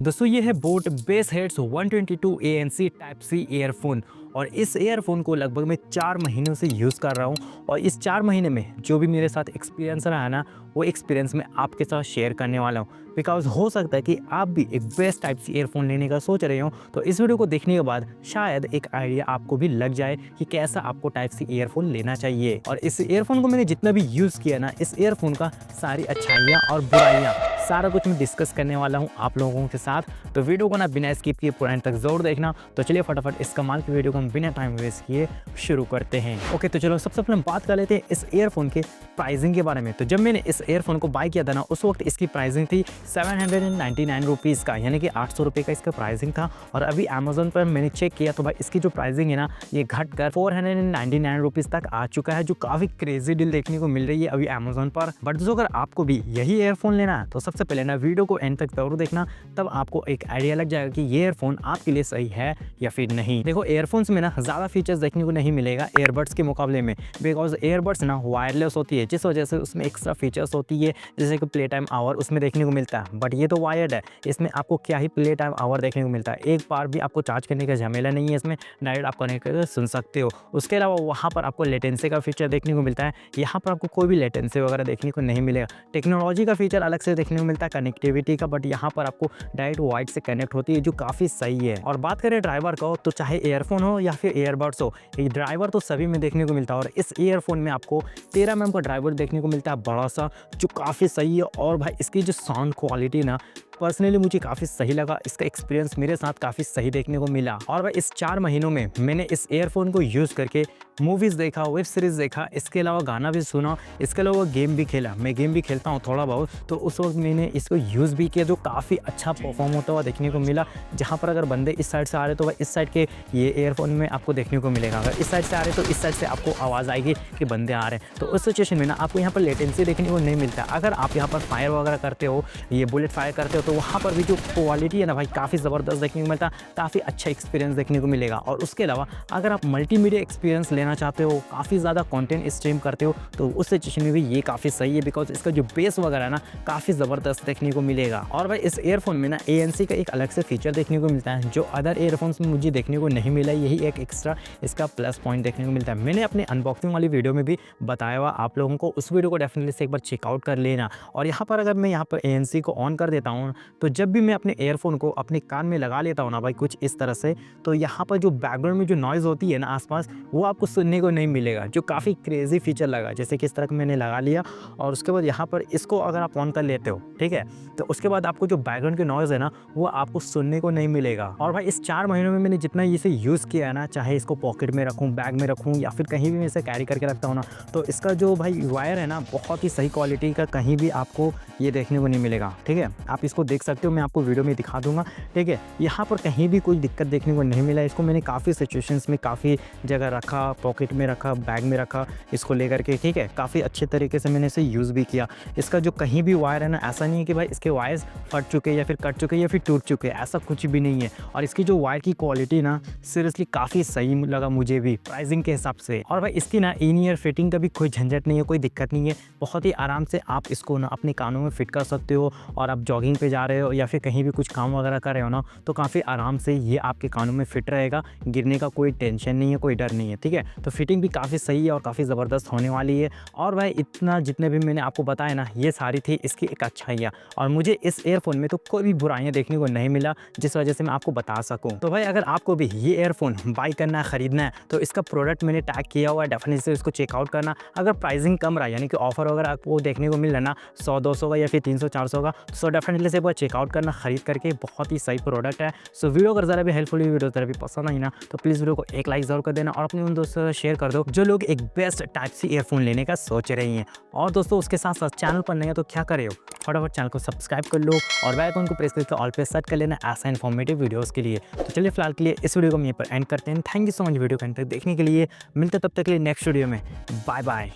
दोस्तों ये है Boat bass heads 122 ANC type C earphone. और इस ईयरफोन को लगभग मैं 4 महीनों से यूज़ कर रहा हूँ और इस 4 महीने में जो भी मेरे साथ एक्सपीरियंस रहा है ना, वो एक्सपीरियंस मैं आपके साथ शेयर करने वाला हूँ। बिकॉज़ हो सकता है कि आप भी एक बेस्ट टाइप सी ईयरफोन लेने का सोच रहे हो, तो इस वीडियो को देखने के बाद शायद एक आइडिया आपको भी लग जाए कि कैसा आपको टाइप सी ईयरफोन लेना चाहिए। और इस ईयरफोन को मैंने जितना भी यूज़ किया ना, इस ईयरफोन का सारी अच्छाइयाँ और बुराइयाँ सारा कुछ मैं डिस्कस करने वाला हूँ आप लोगों के साथ। तो वीडियो को ना बिना स्किप किए पूरा एंड तक जरूर देखना। तो चलिए फटाफट इस कमाल की वीडियो को हम बिना टाइम वेस्ट किए शुरू करते हैं। ओके, तो चलो सबसे पहले हम बात कर लेते हैं इस ईयरफोन के प्राइसिंग के बारे में। तो जब मैंने इस ईयरफोन को बाय किया था ना, उस वक्त इसकी प्राइसिंग थी 799 रुपीज़ का, यानी कि 800 रुपये का इसका प्राइसिंग था। और अभी अमेजोन पर मैंने चेक किया तो भाई इसकी जो प्राइसिंग है ना, ये घट कर 499 रुपीज़ तक आ चुका है, जो काफ़ी क्रेजी डील देखने को मिल रही है अभी अमेजोन पर। बट दोस्तों अगर आपको भी यही ईयरफोन लेना है तो सबसे पहले ना वीडियो को एंड तक जरूर देखना, तब आपको एक आइडिया लग जाएगा कि ये ईयरफोन आपके लिए सही है या फिर नहीं। देखो ईयरफोन्स में ना ज़्यादा फीचर्स देखने को नहीं मिलेगा ईयरबड्स के मुकाबले में, बिकॉज ईयरबड्स ना वायरलेस होती है, जिस वजह से उसमें एक्स्ट्रा फीचर्स होती है, जैसे कि प्ले टाइम आवर उसमें देखने को मिलता है। बट ये तो वायर्ड है, इसमें आपको क्या ही प्ले टाइम आवर देखने को मिलता है, एक बार भी आपको चार्ज करने का झमेला नहीं है, इसमें डायरेक्ट आप कनेक्ट करके सुन सकते हो। उसके अलावा वहाँ पर आपको लेटेंसी का फीचर देखने को मिलता है, यहाँ पर आपको कोई भी लेटेंसी वगैरह देखने को नहीं मिलेगा। टेक्नोलॉजी का फीचर अलग से देखने को मिलता है कनेक्टिविटी का, बट यहाँ पर आपको डायरेक्ट वाइड से कनेक्ट होती है, जो काफ़ी सही है। और बात करें ड्राइवर का, तो चाहे ईयरफोन हो या फिर ईयरबड्स हो, ये ड्राइवर तो सभी में देखने को मिलता है। और इस ईयरफोन में आपको 13 mm का ड्राइवर देखने को मिलता है, बड़ा सा, जो काफ़ी सही है। और भाई इसकी जो साउंड क्वालिटी ना, पर्सनली मुझे काफ़ी सही लगा, इसका एक्सपीरियंस मेरे साथ काफ़ी सही देखने को मिला। और भाई इस 4 महीनों में मैंने इस ईयरफोन को यूज़ करके मूवीज़ देखा, वेब सीरीज़ देखा, इसके अलावा गाना भी सुना, इसके अलावा गेम भी खेला। मैं गेम भी खेलता हूँ थोड़ा बहुत, तो उस वक्त मैंने इसको यूज़ भी किया, जो काफ़ी अच्छा परफॉर्म होता हुआ देखने को मिला। जहाँ पर अगर बंदे इस साइड से आ रहे तो भाई इस साइड के ये ईयरफोन में आपको देखने को मिलेगा, अगर इस साइड से आ रहे तो इस साइड से आपको आवाज़ आएगी कि बंदे आ रहे हैं। तो उस सिचुएशन में ना आपको यहाँ पर लेटेंसी देखने को नहीं मिलता। अगर आप यहाँ पर फायर वगैरह करते हो, ये बुलेट फायर करते हो, तो वहाँ पर भी जो क्वालिटी है ना भाई, काफ़ी ज़बरदस्त देखने को मिलता है, काफ़ी अच्छा एक्सपीरियंस देखने को मिलेगा। और उसके अलावा अगर आप मल्टीमीडिया एक्सपीरियंस लेना चाहते हो, काफ़ी ज़्यादा कंटेंट स्ट्रीम करते हो, तो उस सिचुएशन में भी ये काफ़ी सही है, बिकॉज इसका जो बेस वगैरह है ना, काफ़ी ज़बरदस्त देखने को मिलेगा। और भाई इस ईयरफोन में ना ANC का एक अलग से फीचर देखने को मिलता है, जो अदर ईयरफोन्स में मुझे देखने को नहीं मिला। यही एक एक्स्ट्रा इसका प्लस पॉइंट देखने को मिलता है। मैंने अपने अनबॉक्सिंग वाली वीडियो में भी बताया हुआ आप लोगों को, उस वीडियो को डेफिनेटली से एक बार चेकआउट कर लेना। और यहाँ पर अगर मैं यहाँ पर ANC को ऑन कर देता हूँ, तो जब भी मैं अपने ईयरफोन को अपने कान में लगा लेता हूँ ना भाई, कुछ इस तरह से, तो यहाँ पर जो बैकग्राउंड में जो नॉइज़ होती है ना आसपास, वो आपको सुनने को नहीं मिलेगा, जो काफ़ी क्रेजी फीचर लगा। जैसे कि इस तरह मैंने लगा लिया और उसके बाद यहाँ पर इसको अगर आप ऑन कर लेते हो, ठीक है, तो उसके बाद आपको जो बैकग्राउंड की नॉइज़ है ना, वो आपको सुनने को नहीं मिलेगा। और भाई इस 4 महीनों में मैंने जितना इसे यूज़ किया है ना, चाहे इसको पॉकेट में रखूँ, बैग में रखूँ, या फिर कहीं भी मैं इसे कैरी करके रखता हूँ ना, तो इसका जो भाई वायर है ना, बहुत ही सही क्वालिटी का, कहीं भी आपको ये देखने को नहीं मिलेगा। ठीक है, आप इसको देख सकते हो, मैं आपको वीडियो में दिखा दूंगा। ठीक है, यहाँ पर कहीं भी कोई दिक्कत देखने को नहीं मिला। इसको मैंने काफ़ी सिचुएशंस में काफ़ी जगह रखा, पॉकेट में रखा, बैग में रखा, इसको लेकर के, ठीक है, काफ़ी अच्छे तरीके से मैंने इसे यूज़ भी किया। इसका जो कहीं भी वायर है ना, ऐसा नहीं है कि भाई इसके वायर्स फट चुके या फिर कट चुके या फिर टूट चुके, ऐसा कुछ भी नहीं है। और इसकी जो वायर की क्वालिटी ना, सीरियसली काफ़ी सही लगा मुझे भी प्राइसिंग के हिसाब से। और भाई इसकी ना इन ईयर फिटिंग का भी कोई झंझट नहीं है, कोई दिक्कत नहीं है। बहुत ही आराम से आप इसको ना अपने कानों में फिट कर सकते हो, और आप जॉगिंग पे जा रहे हो या फिर कहीं भी कुछ काम वगैरह कर रहे हो ना, तो काफ़ी आराम से ये आपके कानों में फिट रहेगा, गिरने का कोई टेंशन नहीं है, कोई डर नहीं है। ठीक है, तो फिटिंग भी काफ़ी सही है और काफ़ी ज़बरदस्त होने वाली है। और भाई इतना जितने भी मैंने आपको बताया ना, ये सारी थी इसकी एक अच्छाइयाँ, और मुझे इस ईयरफोन में तो कोई भी बुराइयाँ देखने को नहीं मिला, जिस वजह से मैं आपको बता सकूँ। तो भाई अगर आपको भी ये ईयरफोन बाई करना है, ख़रीदना है, तो इसका प्रोडक्ट मैंने टैग किया हुआ है, डेफिनेटली से इसको चेकआउट करना। अगर प्राइसिंग कम रहा, यानी कि ऑफर वगैरह आपको देखने को मिल रहा ना 100-200 का या फिर 300-400 का, तो डेफिनेटली से एक बार चेकआउट करना खरीद करके, बहुत ही सही प्रोडक्ट है। सो वीडियो अगर ज़रा भी हेल्पफुल हुई, वीडियो ज़रा भी पसंद आई ना, तो प्लीज़ वीडियो को एक लाइक ज़रूर कर देना, और अपने उन दोस्तों से शेयर कर दो जो लोग एक बेस्ट टाइप सी ईयरफोन लेने का सोच रही हैं। और दोस्तों उसके साथ साथ चैनल पर नहीं है तो क्या करे हो, फटाफट चैनल को सब्सक्राइब कर लो और बेल आइकन को प्रेस करके ऑल पे सेट कर लेना ऐसा इन्फॉर्मेटिव वीडियोस के लिए। तो चलिए फिलहाल के लिए इस वीडियो को हम यहीं पर एंड करते हैं। Thank you so much video को एंड तक देखने के लिए। मिलते तब तक के लिए नेक्स्ट वीडियो में। Bye bye.